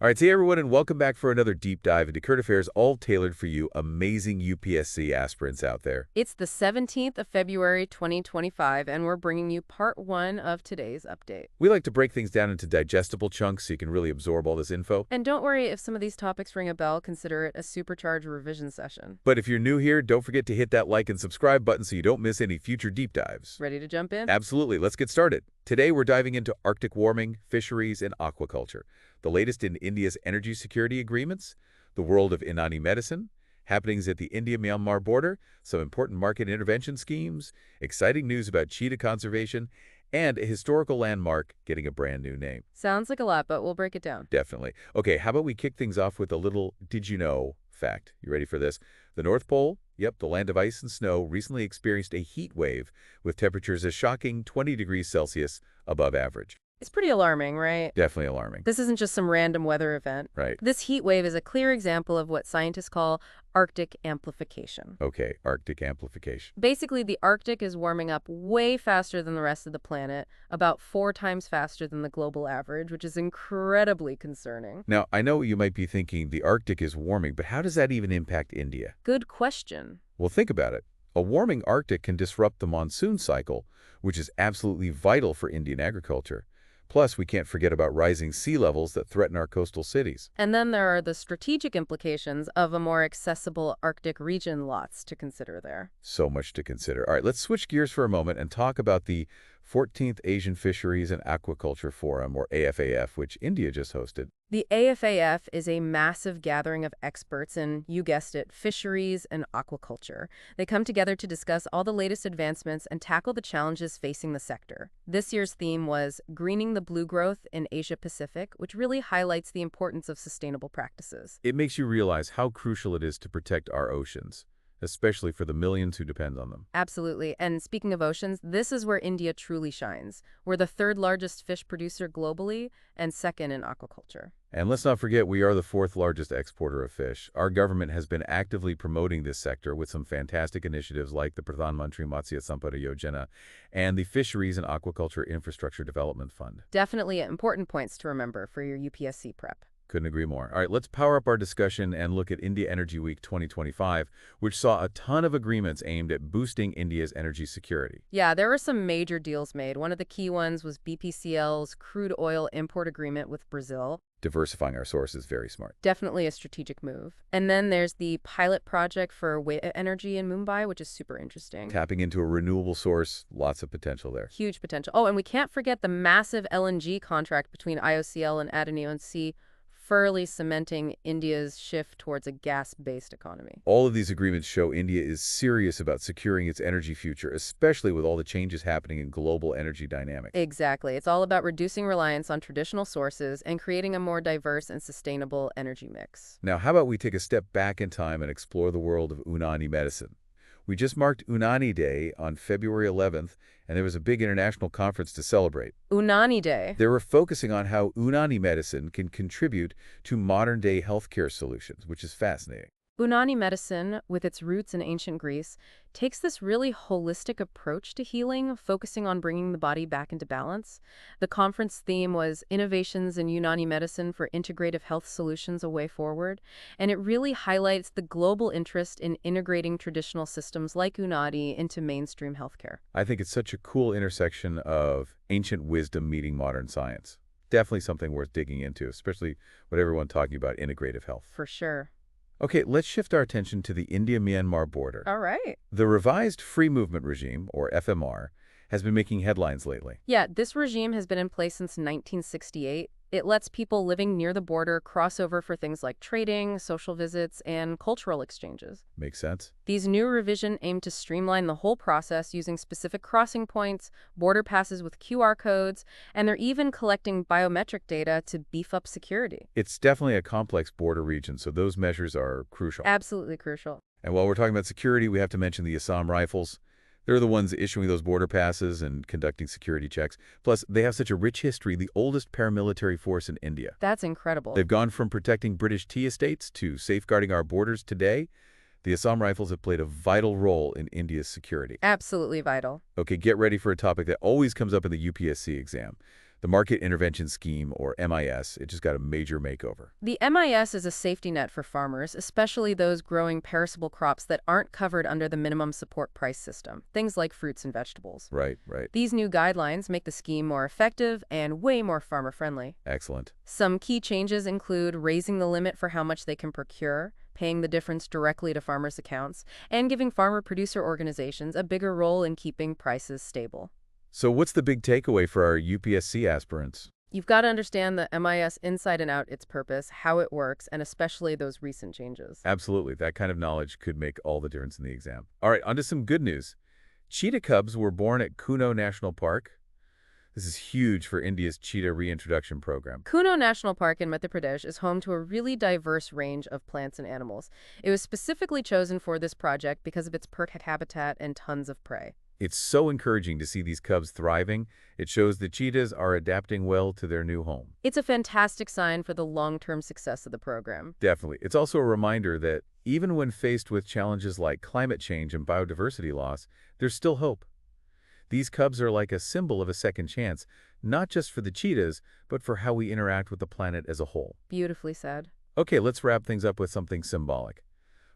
All right, hey everyone, and welcome back for another deep dive into current affairs, all tailored for you amazing UPSC aspirants out there. It's the 17th of February, 2025, and we're bringing you part one of today's update. We like to break things down into digestible chunks so you can really absorb all this info. And don't worry if some of these topics ring a bell, consider it a supercharged revision session. But if you're new here, don't forget to hit that like and subscribe button so you don't miss any future deep dives. Ready to jump in? Absolutely, let's get started. Today we're diving into Arctic warming, fisheries, and aquaculture, the latest in India's energy security agreements, the world of Unani medicine, happenings at the India-Myanmar border, some important market intervention schemes, exciting news about cheetah conservation, and a historical landmark getting a brand new name. Sounds like a lot, but we'll break it down. Definitely. Okay, how about we kick things off with a little did you know fact. You ready for this? The North Pole, yep, the land of ice and snow, recently experienced a heat wave with temperatures a shocking 20 degrees Celsius above average. It's pretty alarming, right? Definitely alarming. This isn't just some random weather event. Right. This heat wave is a clear example of what scientists call Arctic amplification. Okay, Arctic amplification. Basically, the Arctic is warming up way faster than the rest of the planet, about 4 times faster than the global average, which is incredibly concerning. Now, I know you might be thinking the Arctic is warming, but how does that even impact India? Good question. Well, think about it. A warming Arctic can disrupt the monsoon cycle, which is absolutely vital for Indian agriculture. Plus, we can't forget about rising sea levels that threaten our coastal cities. And then there are the strategic implications of a more accessible Arctic region, lots to consider there. So much to consider. All right, let's switch gears for a moment and talk about the 14th Asian Fisheries and Aquaculture Forum, or AFAF, which India just hosted. The AFAF is a massive gathering of experts in, you guessed it, fisheries and aquaculture. They come together to discuss all the latest advancements and tackle the challenges facing the sector. This year's theme was Greening the Blue Growth in Asia-Pacific, which really highlights the importance of sustainable practices. It makes you realize how crucial it is to protect our oceans, especially for the millions who depend on them. Absolutely. And speaking of oceans, this is where India truly shines. We're the third largest fish producer globally and second in aquaculture. And let's not forget, we are the 4th largest exporter of fish. Our government has been actively promoting this sector with some fantastic initiatives like the Pradhan Mantri Matsya Sampada Yojana and the Fisheries and Aquaculture Infrastructure Development Fund. Definitely important points to remember for your UPSC prep. Couldn't agree more. All right, let's power up our discussion and look at India Energy Week 2025, which saw a ton of agreements aimed at boosting India's energy security. Yeah, there were some major deals made. One of the key ones was BPCL's crude oil import agreement with Brazil. Diversifying our sources, very smart. Definitely a strategic move. And then there's the pilot project for wind energy in Mumbai, which is super interesting. Tapping into a renewable source, lots of potential there. Huge potential. Oh, and we can't forget the massive LNG contract between IOCL and Adani, furtherly cementing India's shift towards a gas-based economy. All of these agreements show India is serious about securing its energy future, especially with all the changes happening in global energy dynamics. Exactly. It's all about reducing reliance on traditional sources and creating a more diverse and sustainable energy mix. Now, how about we take a step back in time and explore the world of Unani medicine? We just marked Unani Day on February 11th, and there was a big international conference to celebrate. Unani Day. They were focusing on how Unani medicine can contribute to modern-day healthcare solutions, which is fascinating. Unani medicine, with its roots in ancient Greece, takes this really holistic approach to healing, focusing on bringing the body back into balance. The conference theme was Innovations in Unani Medicine for Integrative Health Solutions, a Way Forward, and it really highlights the global interest in integrating traditional systems like Unani into mainstream healthcare. I think it's such a cool intersection of ancient wisdom meeting modern science. Definitely something worth digging into, especially with everyone talking about integrative health. For sure. Okay, let's shift our attention to the India-Myanmar border. All right. The revised free movement regime, or FMR, has been making headlines lately. Yeah, this regime has been in place since 1968. It lets people living near the border cross over for things like trading, social visits, and cultural exchanges. Makes sense? These new revisions aim to streamline the whole process using specific crossing points, border passes with QR codes, and they're even collecting biometric data to beef up security. It's definitely a complex border region, so those measures are crucial. Absolutely crucial. And while we're talking about security, we have to mention the Assam Rifles. They're the ones issuing those border passes and conducting security checks. Plus, they have such a rich history, the oldest paramilitary force in India. That's incredible. They've gone from protecting British tea estates to safeguarding our borders today. The Assam Rifles have played a vital role in India's security. Absolutely vital. Okay, get ready for a topic that always comes up in the UPSC exam. The Market Intervention Scheme, or MIS, it just got a major makeover. The MIS is a safety net for farmers, especially those growing perishable crops that aren't covered under the minimum support price system, things like fruits and vegetables. Right, right. These new guidelines make the scheme more effective and way more farmer-friendly. Excellent. Some key changes include raising the limit for how much they can procure, paying the difference directly to farmers' accounts, and giving farmer-producer organizations a bigger role in keeping prices stable. So what's the big takeaway for our UPSC aspirants? You've got to understand the MIS inside and out, its purpose, how it works, and especially those recent changes. Absolutely. That kind of knowledge could make all the difference in the exam. All right, on to some good news. Cheetah cubs were born at Kuno National Park. This is huge for India's cheetah reintroduction program. Kuno National Park in Madhya Pradesh is home to a really diverse range of plants and animals. It was specifically chosen for this project because of its perfect habitat and tons of prey. It's so encouraging to see these cubs thriving. It shows the cheetahs are adapting well to their new home. It's a fantastic sign for the long-term success of the program. Definitely. It's also a reminder that even when faced with challenges like climate change and biodiversity loss, there's still hope. These cubs are like a symbol of a second chance, not just for the cheetahs, but for how we interact with the planet as a whole. Beautifully said. Okay, let's wrap things up with something symbolic.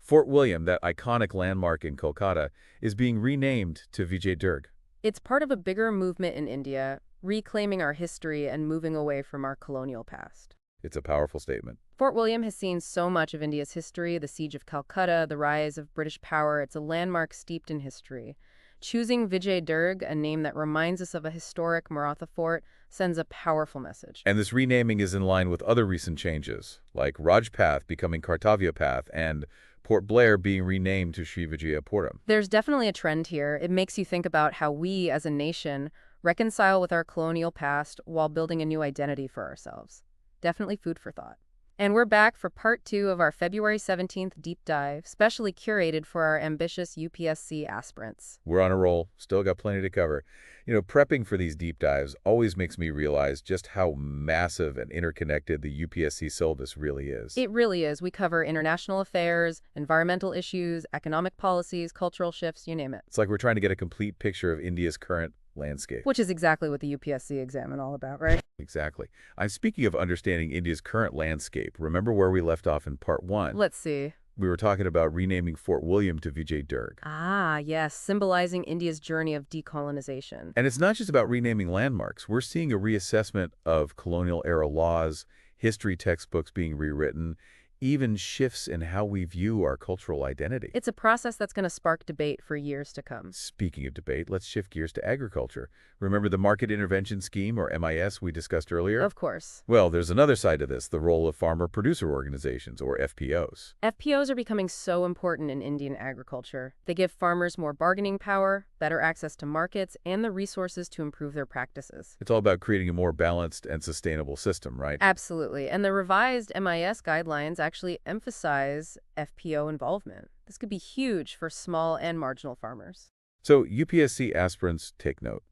Fort William, that iconic landmark in Kolkata, is being renamed to Vijay Durg. It's part of a bigger movement in India, reclaiming our history and moving away from our colonial past. It's a powerful statement. Fort William has seen so much of India's history, the siege of Calcutta, the rise of British power. It's a landmark steeped in history. Choosing Vijay Durg, a name that reminds us of a historic Maratha fort, sends a powerful message. And this renaming is in line with other recent changes, like Rajpath becoming Kartavya Path and Port Blair being renamed to Sri Vijayapuram. There's definitely a trend here. It makes you think about how we, as a nation, reconcile with our colonial past while building a new identity for ourselves. Definitely food for thought. And we're back for part 2 of our February 17th deep dive, specially curated for our ambitious UPSC aspirants. We're on a roll, still got plenty to cover. You know, prepping for these deep dives always makes me realize just how massive and interconnected the UPSC syllabus really is. It really is. We cover international affairs, environmental issues, economic policies, cultural shifts, you name it. It's like we're trying to get a complete picture of India's current landscape. Which is exactly what the UPSC exam is all about, right? Exactly. I'm speaking of understanding India's current landscape. Remember where we left off in part 1? Let's see. We were talking about renaming Fort William to Vijay Durg. Ah, yes, symbolizing India's journey of decolonization. And it's not just about renaming landmarks. We're seeing a reassessment of colonial-era laws, history textbooks being rewritten, even shifts in how we view our cultural identity. It's a process that's going to spark debate for years to come. Speaking of debate, let's shift gears to agriculture. Remember the Market Intervention Scheme, or MIS, we discussed earlier? Of course. Well, there's another side to this, the role of farmer-producer organizations, or FPOs. FPOs are becoming so important in Indian agriculture. They give farmers more bargaining power, better access to markets, and the resources to improve their practices. It's all about creating a more balanced and sustainable system, right? Absolutely. And the revised MIS guidelines actually emphasize FPO involvement. This could be huge for small and marginal farmers. So UPSC aspirants take note.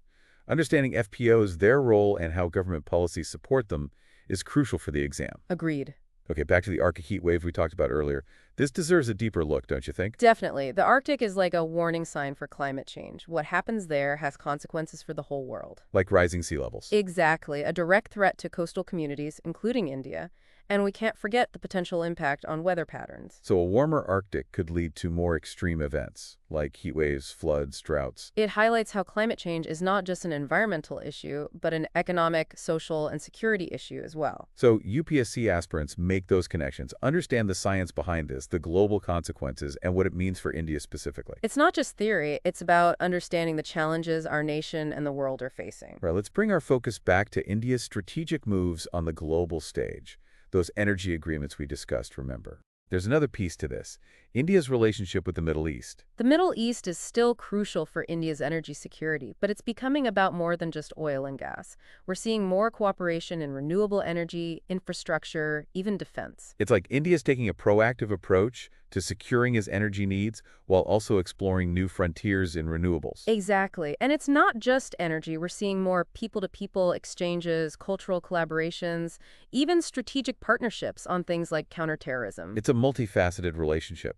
Understanding FPOs, their role, and how government policies support them is crucial for the exam. Agreed. Okay, back to the Arctic heat wave we talked about earlier. This deserves a deeper look, don't you think? Definitely. The Arctic is like a warning sign for climate change. What happens there has consequences for the whole world. Like rising sea levels. Exactly. A direct threat to coastal communities, including India. And we can't forget the potential impact on weather patterns. So a warmer Arctic could lead to more extreme events, like heat waves, floods, droughts. It highlights how climate change is not just an environmental issue, but an economic, social, and security issue as well. So UPSC aspirants make those connections, understand the science behind this, the global consequences, and what it means for India specifically. It's not just theory, it's about understanding the challenges our nation and the world are facing. Right, let's bring our focus back to India's strategic moves on the global stage. Those energy agreements we discussed, remember. There's another piece to this, India's relationship with the Middle East. The Middle East is still crucial for India's energy security, but it's becoming about more than just oil and gas. We're seeing more cooperation in renewable energy, infrastructure, even defense. It's like India's taking a proactive approach to securing its energy needs while also exploring new frontiers in renewables. Exactly. And it's not just energy. We're seeing more people-to-people exchanges, cultural collaborations, even strategic partnerships on things like counterterrorism. It's a multifaceted relationship.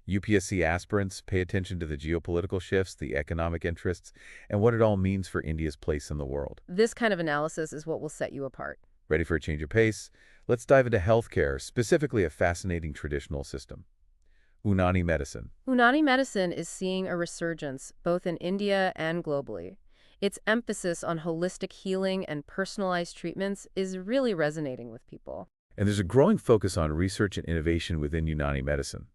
UPSC aspirants pay attention to the geopolitical shifts, the economic interests, and what it all means for India's place in the world. This kind of analysis is what will set you apart. Ready for a change of pace? Let's dive into healthcare, specifically a fascinating traditional system. Unani medicine. Unani medicine is seeing a resurgence, both in India and globally. Its emphasis on holistic healing and personalized treatments is really resonating with people. And there's a growing focus on research and innovation within Unani medicine.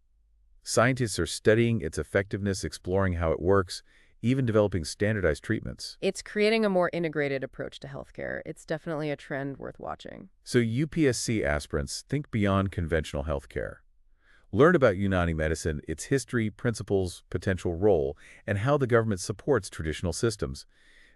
Scientists are studying its effectiveness, exploring how it works, even developing standardized treatments. It's creating a more integrated approach to healthcare. It's definitely a trend worth watching. So UPSC aspirants, think beyond conventional healthcare. Learn about Unani medicine, its history, principles, potential role, and how the government supports traditional systems.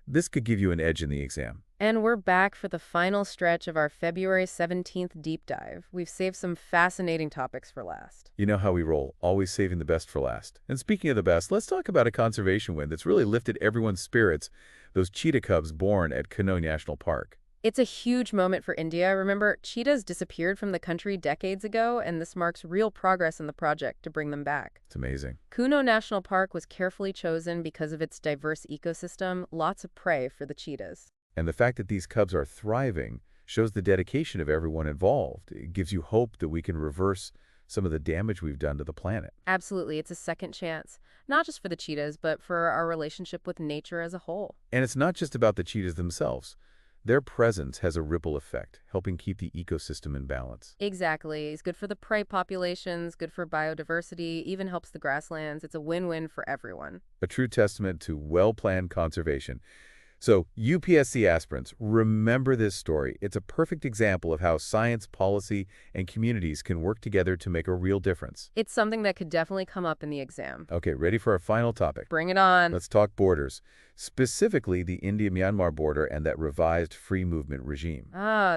This could give you an edge in the exam. And we're back for the final stretch of our February 17th deep dive. We've saved some fascinating topics for last. You know how we roll, always saving the best for last. And speaking of the best, let's talk about a conservation win that's really lifted everyone's spirits, those cheetah cubs born at Kuno National Park. It's a huge moment for India. Remember, cheetahs disappeared from the country decades ago, and this marks real progress in the project to bring them back. It's amazing. Kuno National Park was carefully chosen because of its diverse ecosystem, lots of prey for the cheetahs. And the fact that these cubs are thriving shows the dedication of everyone involved. It gives you hope that we can reverse some of the damage we've done to the planet. Absolutely, it's a second chance, not just for the cheetahs, but for our relationship with nature as a whole. And it's not just about the cheetahs themselves. Their presence has a ripple effect, helping keep the ecosystem in balance. Exactly. It's good for the prey populations, good for biodiversity, even helps the grasslands. It's a win-win for everyone. A true testament to well-planned conservation. So, UPSC aspirants, remember this story. It's a perfect example of how science, policy, and communities can work together to make a real difference. It's something that could definitely come up in the exam. Okay, ready for our final topic? Bring it on. Let's talk borders, specifically the India-Myanmar border and that revised free movement regime.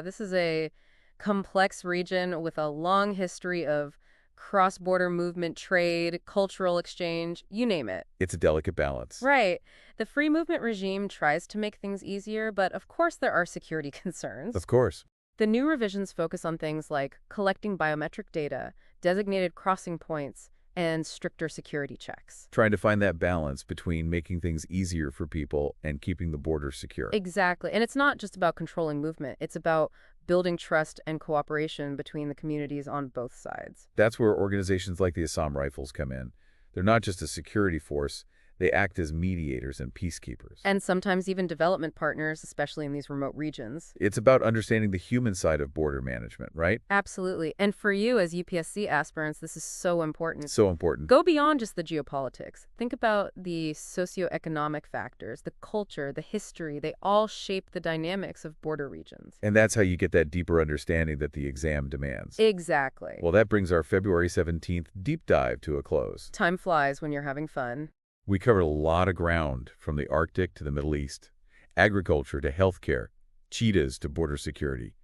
This is a complex region with a long history of cross-border movement, trade, cultural exchange, you name it. It's a delicate balance. Right. The free movement regime tries to make things easier, but of course there are security concerns. Of course. The new revisions focus on things like collecting biometric data, designated crossing points, and stricter security checks. Trying to find that balance between making things easier for people and keeping the border secure. Exactly. And it's not just about controlling movement. It's about building trust and cooperation between the communities on both sides. That's where organizations like the Assam Rifles come in. They're not just a security force. They act as mediators and peacekeepers. And sometimes even development partners, especially in these remote regions. It's about understanding the human side of border management, right? Absolutely. And for you as UPSC aspirants, this is so important. So important. Go beyond just the geopolitics. Think about the socioeconomic factors, the culture, the history. They all shape the dynamics of border regions. And that's how you get that deeper understanding that the exam demands. Exactly. Well, that brings our February 17th deep dive to a close. Time flies when you're having fun. We covered a lot of ground, from the Arctic to the Middle East, agriculture to healthcare, cheetahs to border security.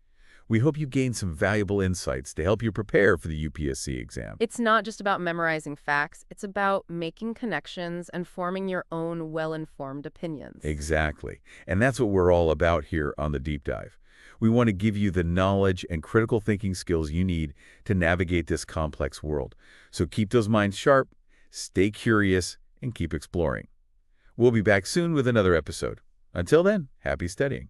We hope you gained some valuable insights to help you prepare for the UPSC exam. It's not just about memorizing facts. It's about making connections and forming your own well-informed opinions. Exactly. And that's what we're all about here on the Deep Dive. We want to give you the knowledge and critical thinking skills you need to navigate this complex world. So keep those minds sharp, stay curious, and keep exploring. We'll be back soon with another episode. Until then, happy studying.